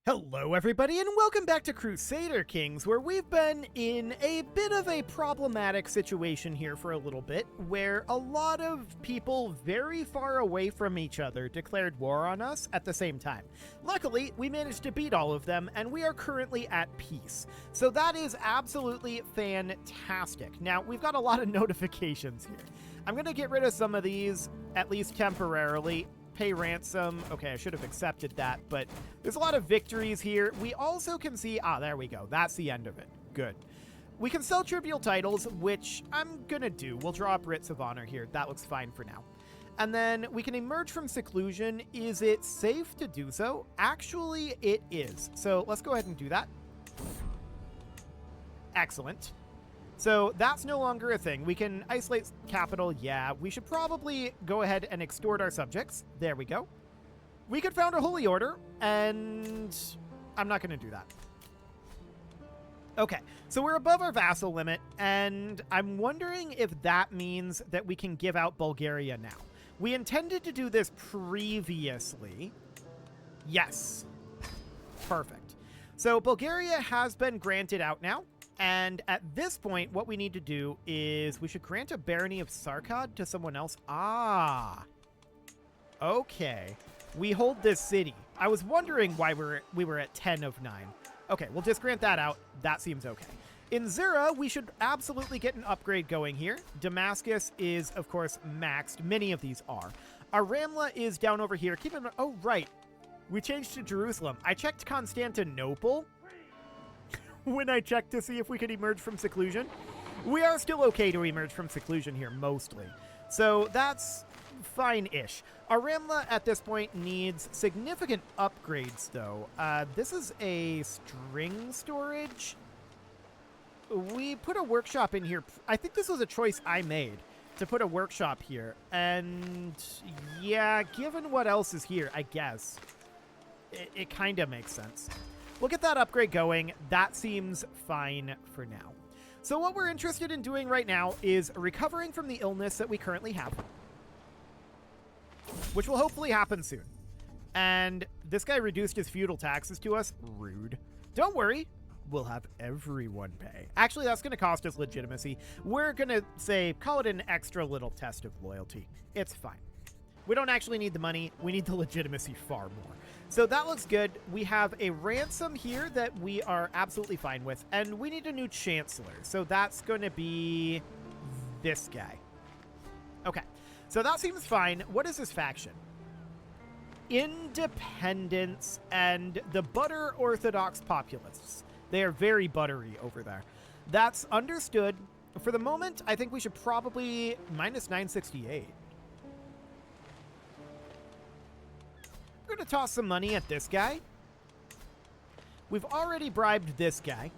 Hello everybody and welcome back to Crusader Kings, where we've been in a bit of a problematic situation here for a little bit, where a lot of people very far away from each other declared war on us at the same time. Luckily, we managed to beat all of them and we are currently at peace. So that is absolutely fantastic. Now, we've got a lot of notifications here. I'm going to get rid of some of these, at least temporarily. Pay ransom. Okay, I should have accepted that, but there's a lot of victories here. We also can see, there we go. That's the end of it. Good. We can sell trivial titles, which I'm gonna do. We'll draw up writs of honor here. That looks fine for now. And then we can emerge from seclusion. Is it safe to do so? Actually, it is. So let's go ahead and do that. Excellent. So that's no longer a thing. We can isolate capital. Yeah, we should probably go ahead and extort our subjects. There we go. We could found a holy order, and I'm not going to do that. Okay, so we're above our vassal limit, and I'm wondering if that means that we can give out Bulgaria now. We intended to do this previously. Yes. Perfect. So Bulgaria has been granted out now. And at this point, what we need to do is we should grant a barony of Sarkad to someone else. Okay. We hold this city. I was wondering why we were at 10 of 9. Okay, we'll just grant that out. That seems okay. In Zira, we should absolutely get an upgrade going here. Damascus is, of course, maxed. Many of these are. Our Ramla is down over here. Keep in mind. Oh, right. We changed to Jerusalem. I checked Constantinople when I checked to see if we could emerge from seclusion. We are still okay to emerge from seclusion here, mostly. So that's fine-ish. Our Ramla at this point needs significant upgrades, though. This is a string storage. We put a workshop in here. I think this was a choice I made to put a workshop here. And yeah, given what else is here, I guess it kind of makes sense. We'll get that upgrade going. That seems fine for now. So what we're interested in doing right now is recovering from the illness that we currently have, which will hopefully happen soon. And this guy reduced his feudal taxes to us. Rude. Don't worry. We'll have everyone pay. Actually, that's going to cost us legitimacy. We're going to say, call it an extra little test of loyalty. It's fine. We don't actually need the money. We need the legitimacy far more. So that looks good. We have a ransom here that we are absolutely fine with, and we need a new chancellor. So that's going to be this guy. Okay, so that seems fine. What is this faction? Independence and the butter Orthodox populists. They are very buttery over there. That's understood. For the moment, I think we should probably minus 968. We're going to toss some money at this guy. We've already bribed this guy.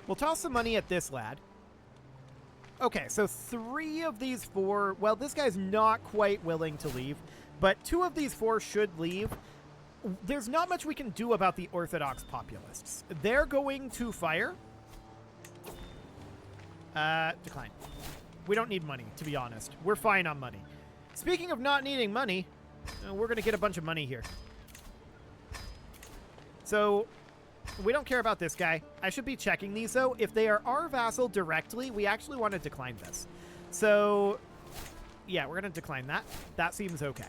We'll toss some money at this lad. Okay, so 3 of these 4... Well, this guy's not quite willing to leave, but 2 of these 4 should leave. There's not much we can do about the Orthodox populists. They're going to fire. Decline. We don't need money, to be honest. We're fine on money. Speaking of not needing money... we're going to get a bunch of money here. So, we don't care about this guy. I should be checking these, though. If they are our vassal directly, we actually want to decline this. So, yeah, we're going to decline that. That seems okay.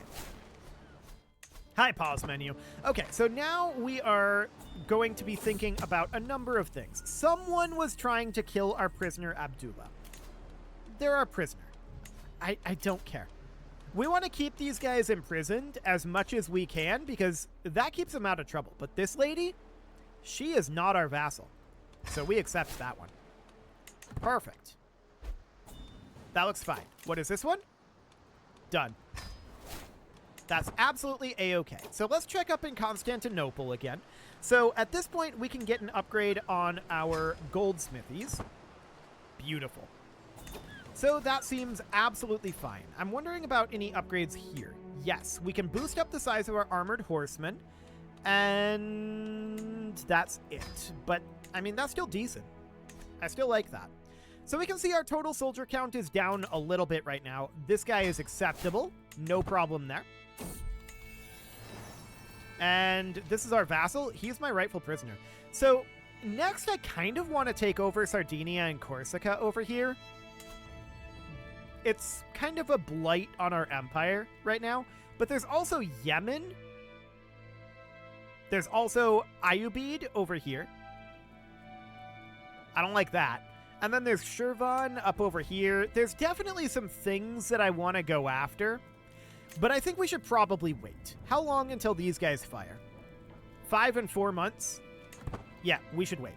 Hi, pause menu. Okay, so now we are going to be thinking about a number of things. Someone was trying to kill our prisoner, Abdullah. They're our prisoner. I don't care. We want to keep these guys imprisoned as much as we can because that keeps them out of trouble. But this lady, she is not our vassal. So we accept that one. Perfect. That looks fine. What is this one? Done. That's absolutely a-okay. So let's check up in Constantinople again. So at this point, we can get an upgrade on our goldsmithies. Beautiful. So that seems absolutely fine. I'm wondering about any upgrades here. Yes, we can boost up the size of our armored horsemen, and that's it. But, I mean, that's still decent. I still like that. So we can see our total soldier count is down a little bit right now. This guy is acceptable. No problem there. And this is our vassal. He's my rightful prisoner. So next, I kind of want to take over Sardinia and Corsica over here. It's kind of a blight on our empire right now. But there's also Yemen. There's also Ayubid over here. I don't like that. And then there's Shirvan up over here. There's definitely some things that I want to go after. But I think we should probably wait. How long until these guys fire? 5 and 4 months? Yeah, we should wait.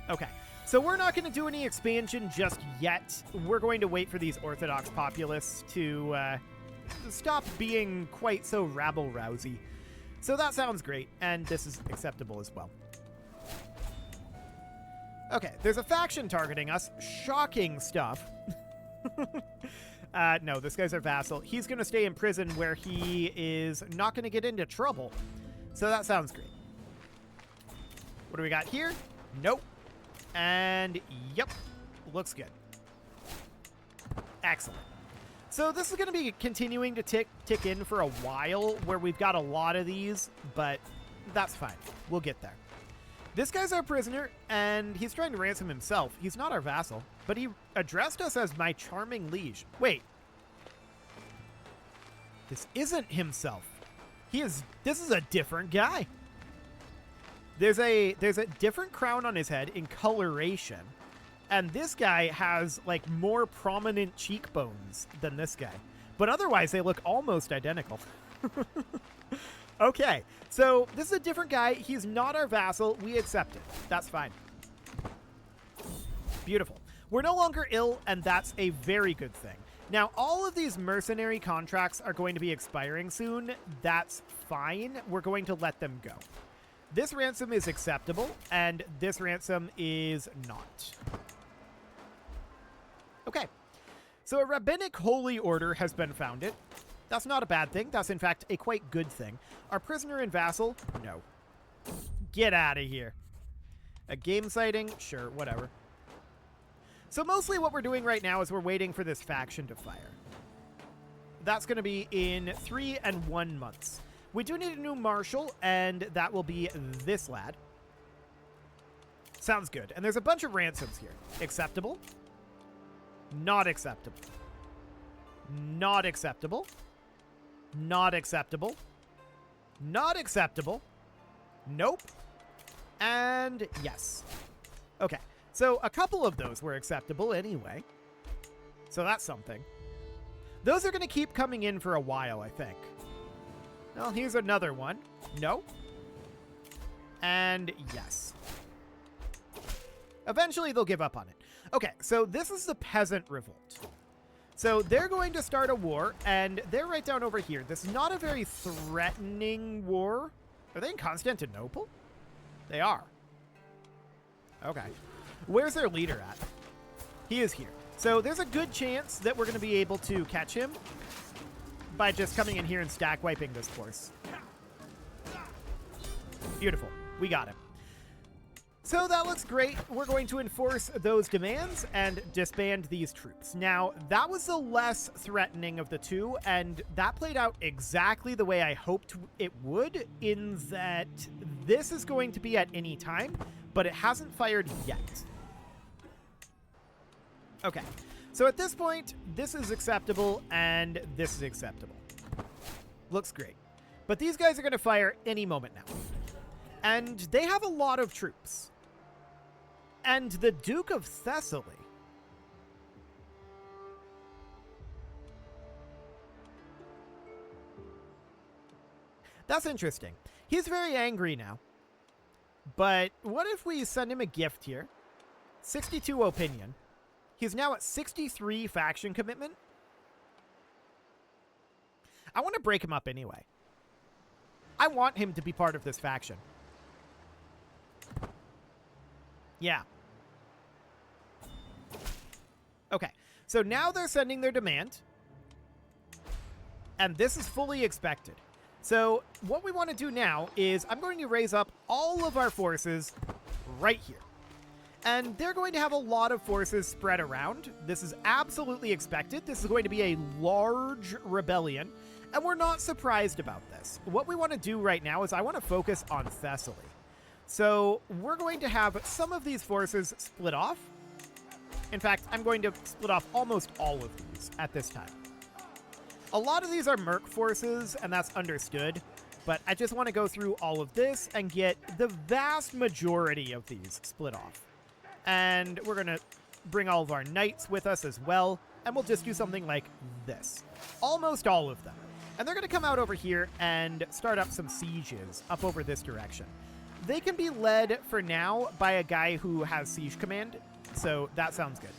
Okay. So we're not going to do any expansion just yet. We're going to wait for these Orthodox populists to stop being quite so rabble-rousy. So that sounds great, and this is acceptable as well. Okay, there's a faction targeting us. Shocking stuff. No, this guy's our vassal. He's going to stay in prison where he is not going to get into trouble. So that sounds great. What do we got here? Nope. And yep, looks good. Excellent. So this is going to be continuing to tick in for a while where we've got a lot of these, but that's fine. We'll get there. This guy's our prisoner, and he's trying to ransom himself. He's not our vassal, but he addressed us as my charming liege. Wait. This isn't himself. This is a different guy. There's a different crown on his head in coloration. And this guy has, like, more prominent cheekbones than this guy. But otherwise, they look almost identical. Okay, so this is a different guy. He's not our vassal. We accept it. That's fine. Beautiful. We're no longer ill, and that's a very good thing. Now, all of these mercenary contracts are going to be expiring soon. That's fine. We're going to let them go. This ransom is acceptable, and this ransom is not. Okay, so a rabbinic holy order has been founded. That's not a bad thing. That's, in fact, a quite good thing. Our prisoner and vassal? No. Get out of here. A game sighting? Sure, whatever. So mostly what we're doing right now is we're waiting for this faction to fire. That's going to be in 3 and 1 months. We do need a new marshal, and that will be this lad. Sounds good. And there's a bunch of ransoms here. Acceptable? Not acceptable. Not acceptable. Not acceptable. Not acceptable. Nope. And yes. Okay. So a couple of those were acceptable anyway. So that's something. Those are going to keep coming in for a while, I think. Well, here's another one. No. And yes. Eventually they'll give up on it. Okay, so this is the Peasant Revolt. So they're going to start a war, and they're right down over here. This is not a very threatening war. Are they in Constantinople? They are. Okay. Where's their leader at? He is here. So there's a good chance that we're going to be able to catch him by just coming in here and stack wiping this force. Beautiful. We got him. So that looks great. We're going to enforce those demands and disband these troops. Now, that was the less threatening of the two, and that played out exactly the way I hoped it would, in that this is going to be at any time, but it hasn't fired yet. Okay, so at this point, this is acceptable, and this is acceptable. Looks great. But these guys are going to fire any moment now. And they have a lot of troops. And the Duke of Thessaly. That's interesting. He's very angry now. But what if we send him a gift here? 62 opinion. He's now at 63 faction commitment. I want to break him up anyway. I want him to be part of this faction. Yeah. Okay, so now they're sending their demand. And this is fully expected. So what we want to do now is I'm going to raise up all of our forces right here. And they're going to have a lot of forces spread around. This is absolutely expected. This is going to be a large rebellion. And we're not surprised about this. What we want to do right now is I want to focus on Thessaly. So we're going to have some of these forces split off. In fact, I'm going to split off almost all of these at this time. A lot of these are merc forces, and that's understood, but I just want to go through all of this and get the vast majority of these split off. And we're going to bring all of our knights with us as well, and we'll just do something like this. Almost all of them. And they're going to come out over here and start up some sieges up over this direction. They can be led for now by a guy who has siege command, so that sounds good.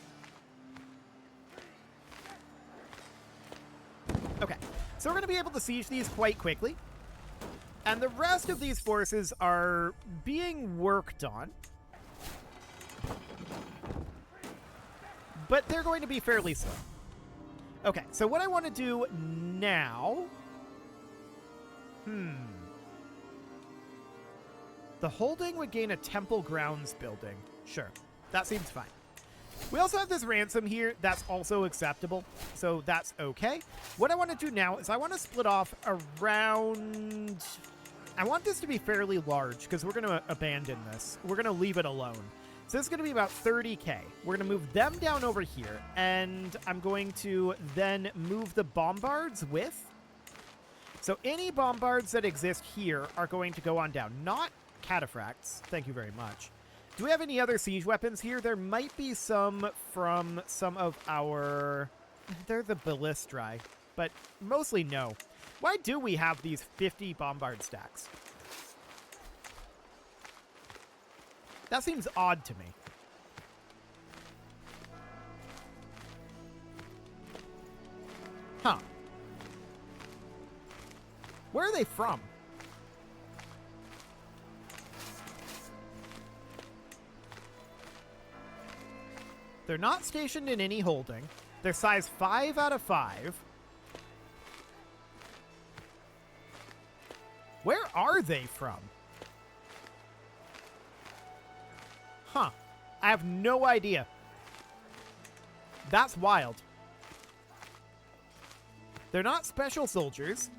Okay, so we're going to be able to siege these quite quickly. And the rest of these forces are being worked on. But they're going to be fairly slow. Okay, so what I want to do now... The holding would gain a temple grounds building. Sure, that seems fine. We also have this ransom here. That's also acceptable, so that's okay. What I want to do now is I want to split off around... I want this to be fairly large because we're going to abandon this. We're going to leave it alone. So this is going to be about 30k. We're going to move them down over here, and I'm going to then move the bombards with. So any bombards that exist here are going to go on down. Not cataphracts. Thank you very much. Do we have any other siege weapons here? There might be some from some of our... They're the ballistri, but mostly no. Why do we have these 50 bombard stacks? That seems odd to me. Huh. Where are they from? They're not stationed in any holding. They're size 5 out of 5. Where are they from? Huh. I have no idea. That's wild. They're not special soldiers.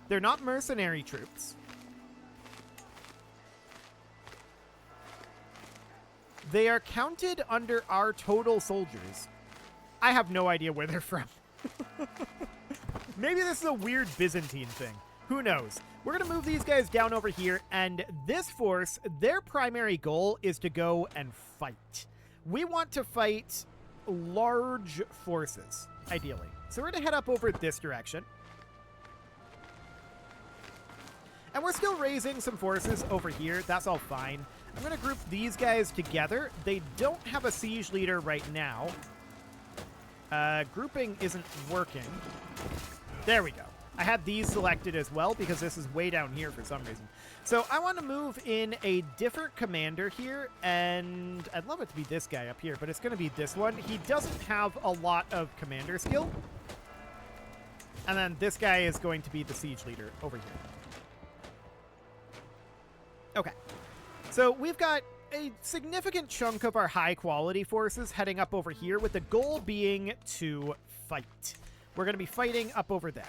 They're not mercenary troops. They are counted under our total soldiers. I have no idea where they're from. Maybe this is a weird Byzantine thing. Who knows? We're going to move these guys down over here, and this force, their primary goal is to go and fight. We want to fight large forces, ideally. So we're going to head up over this direction. And we're still raising some forces over here. That's all fine. I'm going to group these guys together. They don't have a siege leader right now. Grouping isn't working. There we go. I had these selected as well because this is way down here for some reason. So I want to move in a different commander here, and I'd love it to be this guy up here, but it's going to be this one. He doesn't have a lot of commander skill. And then this guy is going to be the siege leader over here. Okay. So we've got a significant chunk of our high-quality forces heading up over here, with the goal being to fight. We're going to be fighting up over there.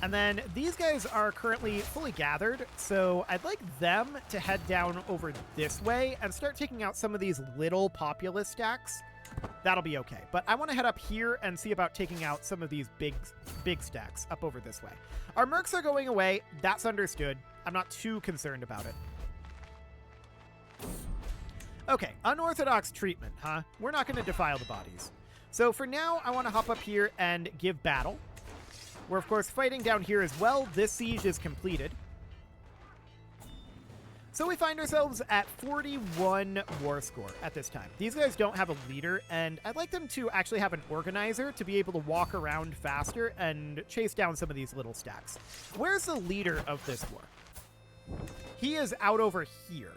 And then these guys are currently fully gathered, so I'd like them to head down over this way and start taking out some of these little populous stacks. That'll be okay. But I want to head up here and see about taking out some of these big stacks up over this way. Our mercs are going away. That's understood. I'm not too concerned about it. Okay, unorthodox treatment, huh? We're not going to defile the bodies. So for now, I want to hop up here and give battle. We're, of course, fighting down here as well. This siege is completed. So we find ourselves at 41 war score at this time. These guys don't have a leader, and I'd like them to actually have an organizer to be able to walk around faster and chase down some of these little stacks. Where's the leader of this war? He is out over here.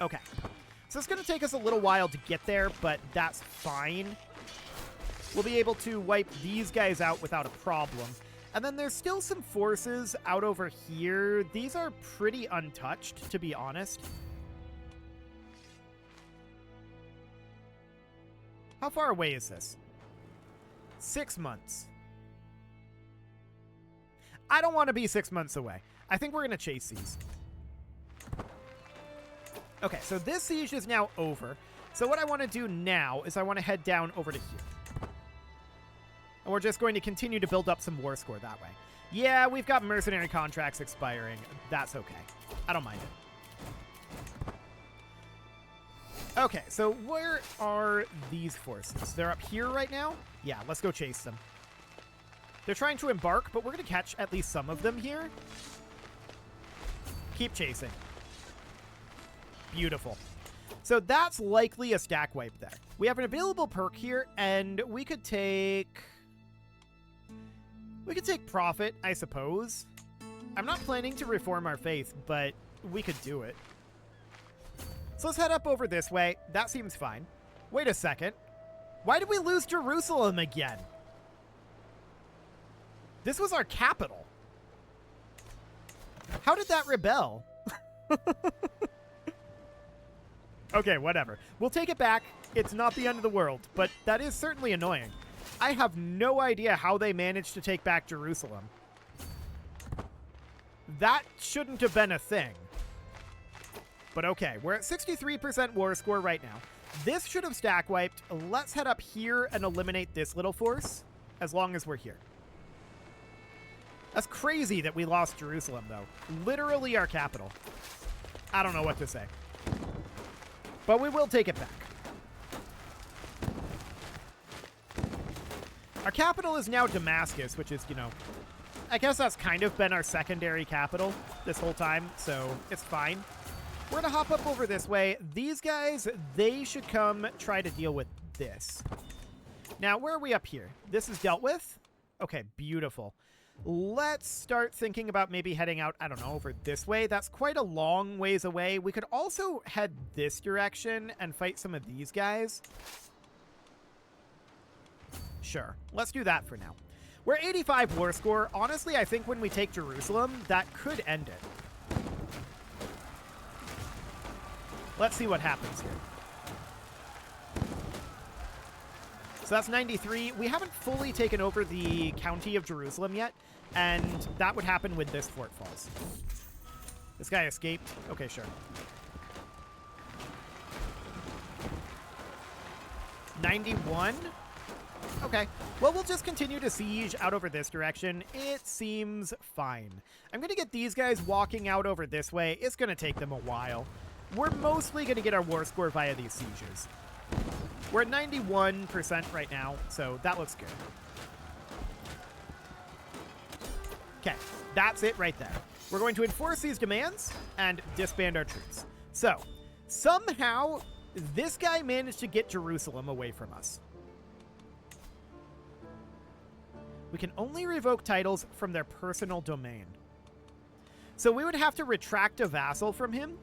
Okay. So it's going to take us a little while to get there, but that's fine. We'll be able to wipe these guys out without a problem. And then there's still some forces out over here. These are pretty untouched, to be honest. How far away is this? 6 months. I don't want to be 6 months away. I think we're going to chase these. Okay, so this siege is now over. So what I want to do now is I want to head down over to here. And we're just going to continue to build up some war score that way. Yeah, we've got mercenary contracts expiring. That's okay. I don't mind it. Okay, so where are these forces? They're up here right now? Yeah, let's go chase them. They're trying to embark, but we're going to catch at least some of them here. Keep chasing. Beautiful. So that's likely a stack wipe there. We have an available perk here, and we could take... We could take profit, I suppose. I'm not planning to reform our faith, but we could do it. So let's head up over this way. That seems fine. Wait a second. Why did we lose Jerusalem again? This was our capital. How did that rebel? Okay, whatever. We'll take it back. It's not the end of the world, but that is certainly annoying. I have no idea how they managed to take back Jerusalem. That shouldn't have been a thing. But okay, we're at 63% war score right now. This should have stack wiped. Let's head up here and eliminate this little force, as long as we're here. That's crazy that we lost Jerusalem, though. Literally our capital. I don't know what to say. But we will take it back. Our capital is now Damascus, which is, you know, I guess that's kind of been our secondary capital this whole time, so it's fine. We're going to hop up over this way. These guys, they should come try to deal with this. Now, where are we up here? This is dealt with? Okay, beautiful. Let's start thinking about maybe heading out, I don't know, over this way. That's quite a long ways away. We could also head this direction and fight some of these guys. Sure, let's do that for now. We're 85 war score. Honestly, I think when we take Jerusalem, that could end it. Let's see what happens here. So that's 93. We haven't fully taken over the county of Jerusalem yet, and that would happen when this fort falls. This guy escaped. Okay, sure. 91? Okay. Well, we'll just continue to siege out over this direction. It seems fine. I'm going to get these guys walking out over this way. It's going to take them a while. We're mostly going to get our war score via these sieges. We're at 91% right now, so that looks good. Okay, that's it right there. We're going to enforce these demands and disband our troops. So, somehow, this guy managed to get Jerusalem away from us. We can only revoke titles from their personal domain. So we would have to retract a vassal from him.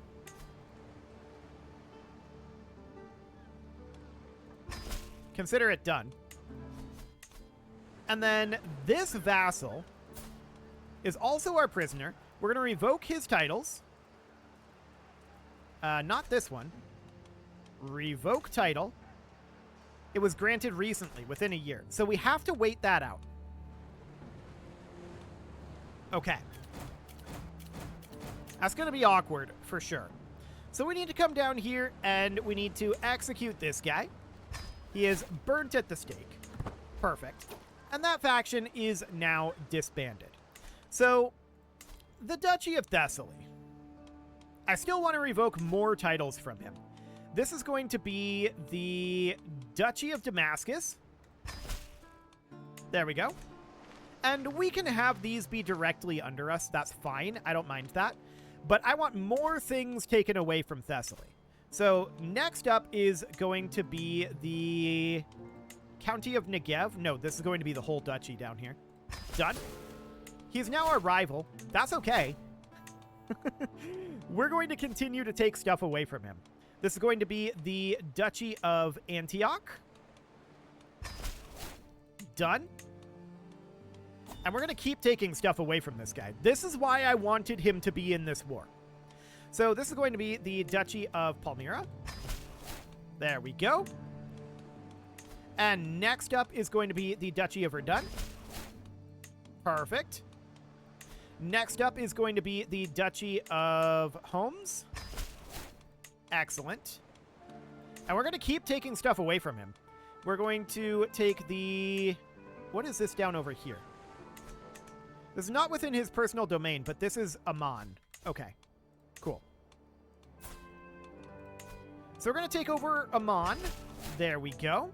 Consider it done. And then this vassal is also our prisoner. We're going to revoke his titles. Not this one. Revoke title. It was granted recently, within a year. So we have to wait that out. Okay. That's going to be awkward, for sure. So we need to come down here, and we need to execute this guy. He is burnt at the stake. Perfect. And that faction is now disbanded. So, the Duchy of Thessaly. I still want to revoke more titles from him. This is going to be the Duchy of Damascus. There we go. And we can have these be directly under us. That's fine. I don't mind that. But I want more things taken away from Thessaly. So next up is going to be the County of Negev. No, this is going to be the whole duchy down here. Done. He's now our rival. That's okay. We're going to continue to take stuff away from him. This is going to be the Duchy of Antioch. Done. And we're going to keep taking stuff away from this guy. This is why I wanted him to be in this war. So this is going to be the Duchy of Palmyra. There we go. And next up is going to be the Duchy of Verdun. Perfect. Next up is going to be the Duchy of Homes. Excellent. And we're going to keep taking stuff away from him. We're going to take the... What is this down over here? This is not within his personal domain, but this is Amman. Okay, cool. So we're going to take over Amman. There we go.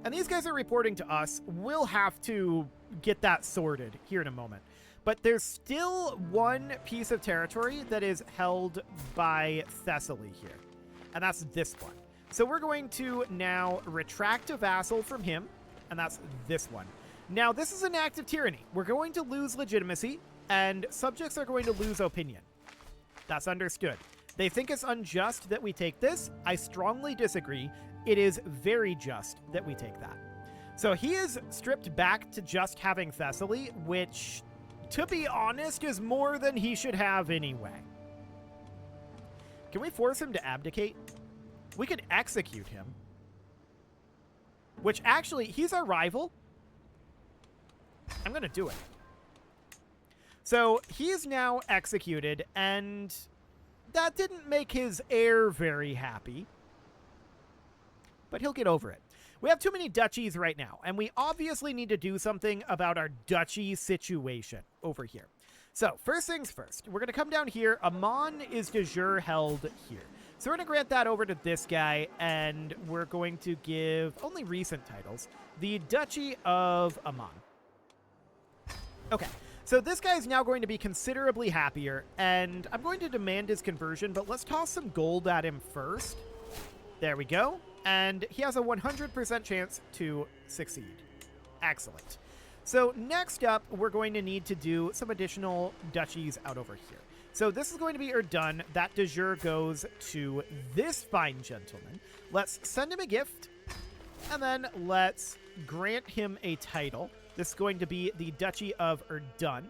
And these guys are reporting to us. We'll have to get that sorted here in a moment. But there's still one piece of territory that is held by Thessaly here. And that's this one. So we're going to now retract a vassal from him. And that's this one. Now, this is an act of tyranny. We're going to lose legitimacy, and subjects are going to lose opinion. That's understood. They think it's unjust that we take this. I strongly disagree. It is very just that we take that. So he is stripped back to just having Thessaly, which, to be honest, is more than he should have anyway. Can we force him to abdicate? We could execute him. Which actually, he's our rival. I'm going to do it. So he is now executed, and that didn't make his heir very happy. But he'll get over it. We have too many duchies right now, and we obviously need to do something about our duchy situation over here. So first things first, we're going to come down here. Amman is de jure held here. So we're going to grant that over to this guy, and we're going to give only recent titles. The Duchy of Amman. Okay, so this guy is now going to be considerably happier, and I'm going to demand his conversion, but let's toss some gold at him first. There we go. And he has a 100% chance to succeed. Excellent. So next up, we're going to need to do some additional duchies out over here. So this is going to be done. That de jure goes to this fine gentleman. Let's send him a gift, and then let's grant him a title. This is going to be the Duchy of Erdun.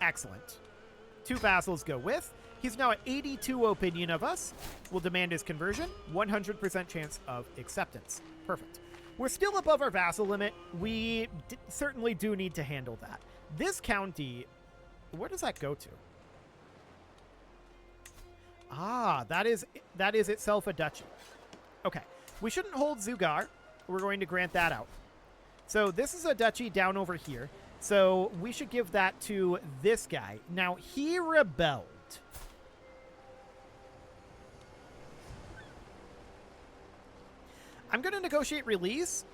Excellent. 2 vassals go with. He's now at 82 opinion of us. We'll demand his conversion. 100% chance of acceptance. Perfect. We're still above our vassal limit. We certainly do need to handle that. This county, where does that go to? Ah, that is itself a duchy. Okay. We shouldn't hold Zugar. We're going to grant that out. So this is a duchy down over here. So we should give that to this guy. Now, he rebelled. I'm going to negotiate release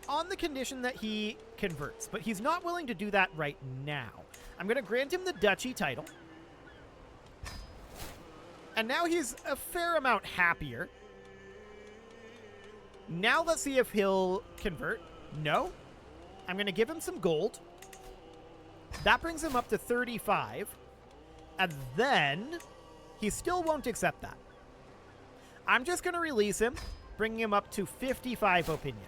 on the condition that he converts, but he's not willing to do that right now. I'm going to grant him the duchy title. And now he's a fair amount happier. Now let's see if he'll convert. No. I'm going to give him some gold. That brings him up to 35. And then he still won't accept that. I'm just going to release him, bringing him up to 55 opinion.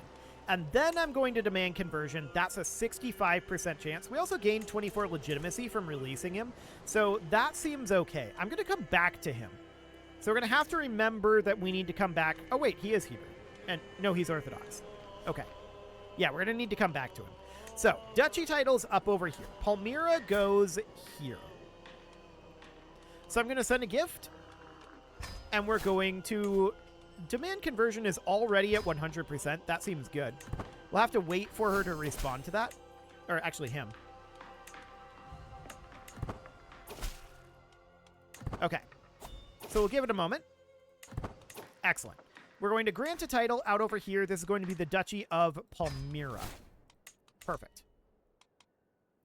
And then I'm going to demand conversion. That's a 65% chance. We also gained 24 legitimacy from releasing him. So that seems okay. I'm going to come back to him. So we're going to have to remember that we need to come back. Oh, wait, he is Hebrew. And no, he's Orthodox. Okay. Yeah, we're going to need to come back to him. So, duchy titles up over here. Palmyra goes here. So I'm going to send a gift. And we're going to... Demand conversion is already at 100%. That seems good. We'll have to wait for her to respond to that. Or actually him. Okay. So we'll give it a moment. Excellent. We're going to grant a title out over here. This is going to be the Duchy of Palmyra. Perfect.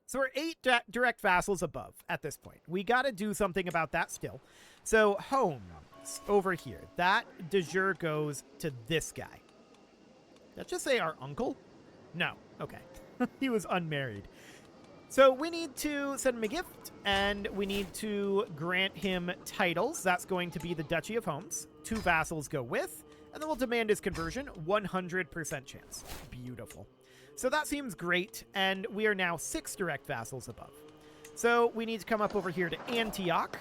So we're 8 direct vassals above at this point. We got to do something about that still. So homes over here. That de jure goes to this guy. Did that just say our uncle? No. Okay. He was unmarried. So we need to send him a gift, and we need to grant him titles. That's going to be the Duchy of Homes. 2 vassals go with, and then we'll demand his conversion. 100% chance. Beautiful. So that seems great, and we are now 6 direct vassals above. So we need to come up over here to Antioch.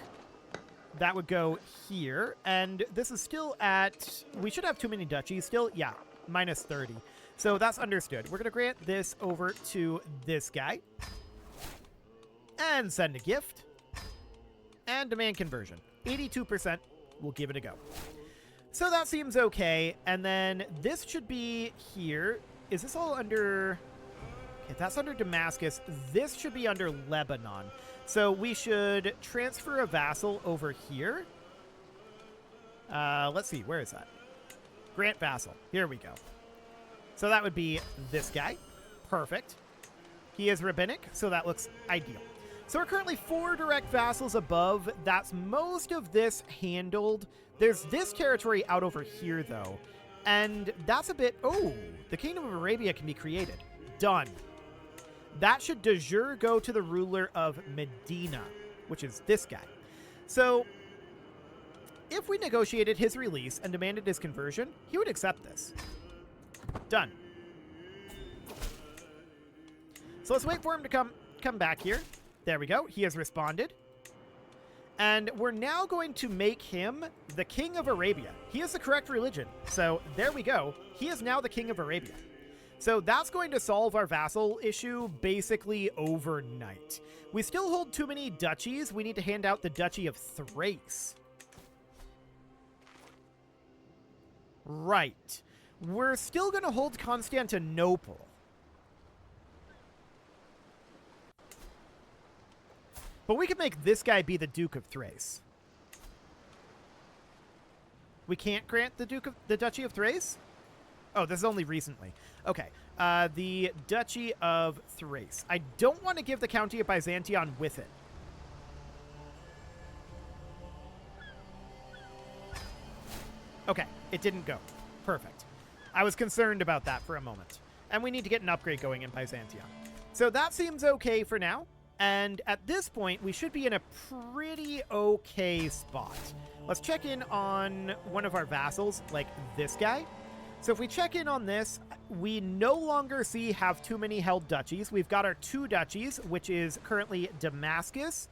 That would go here, and this is still at... We should have too many duchies still. Yeah, minus 30. So that's understood. We're going to grant this over to this guy. And send a gift. And demand conversion. 82%. We'll give it a go. So that seems okay. And then this should be here. Is this all under... Okay, that's under Damascus. This should be under Lebanon. So we should transfer a vassal over here. Let's see. Where is that? Grant vassal. Here we go. So that would be this guy. Perfect. He is rabbinic, so that looks ideal. So we're currently 4 direct vassals above. That's most of this handled. There's this territory out over here, though. And that's a bit... Oh, the Kingdom of Arabia can be created. Done. That should de jure go to the ruler of Medina, which is this guy. So if we negotiated his release and demanded his conversion, he would accept this. Done. So let's wait for him to come back here. There we go. He has responded. And we're now going to make him the King of Arabia. He is the correct religion. So there we go. He is now the King of Arabia. So that's going to solve our vassal issue basically overnight. We still hold too many duchies. We need to hand out the Duchy of Thrace. Right. We're still going to hold Constantinople. But we could make this guy be the Duke of Thrace. We can't grant the Duchy of Thrace? Oh, this is only recently. Okay. The Duchy of Thrace. I don't want to give the County of Byzantion with it. Okay. It didn't go. Perfect. I was concerned about that for a moment. And we need to get an upgrade going in Byzantion. So that seems okay for now. And at this point, we should be in a pretty okay spot. Let's check in on one of our vassals, like this guy. So if we check in on this, we no longer have too many held duchies. We've got our 2 duchies, which is currently Damascus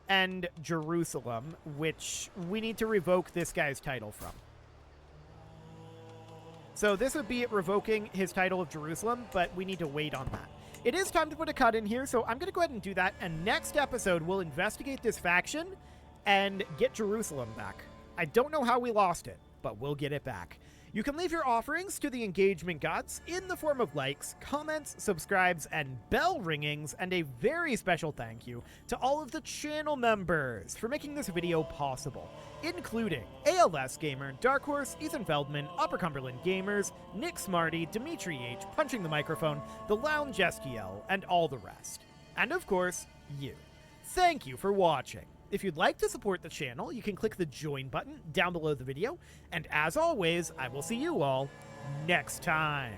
and Jerusalem, which we need to revoke this guy's title from. So this would be revoking his title of Jerusalem, but we need to wait on that. It is time to put a cut in here, so I'm going to go ahead and do that. And next episode, we'll investigate this faction and get Jerusalem back. I don't know how we lost it, but we'll get it back. You can leave your offerings to the engagement gods in the form of likes, comments, subscribes, and bell ringings, and a very special thank you to all of the channel members for making this video possible, including ALS Gamer, Dark Horse, Ethan Feldman, Upper Cumberland Gamers, Nick Smarty, Dimitri H, Punching the Microphone, The Lounge STL, and all the rest. And of course, you. Thank you for watching. If you'd like to support the channel, you can click the join button down below the video. And as always, I will see you all next time.